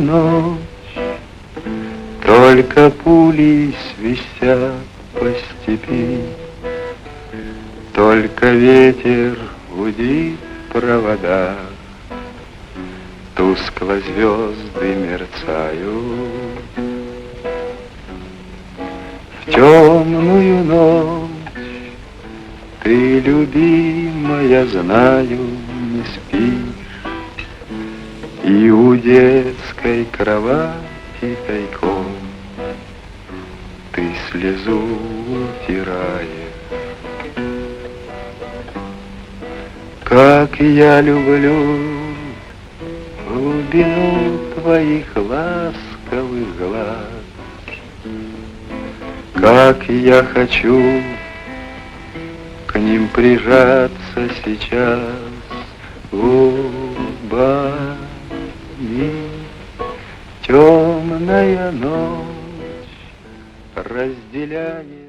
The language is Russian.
ночь, только пули свистят по степи, только ветер гудит в проводах, тускло звезды мерцают. В темную ночь ты, любимая, знаю, не спишь, и у детской кровати тайком ты слезу утираешь. Как я люблю глубину твоих ласковых глаз, как я хочу к ним прижаться сейчас губами. Темная ночь разделяет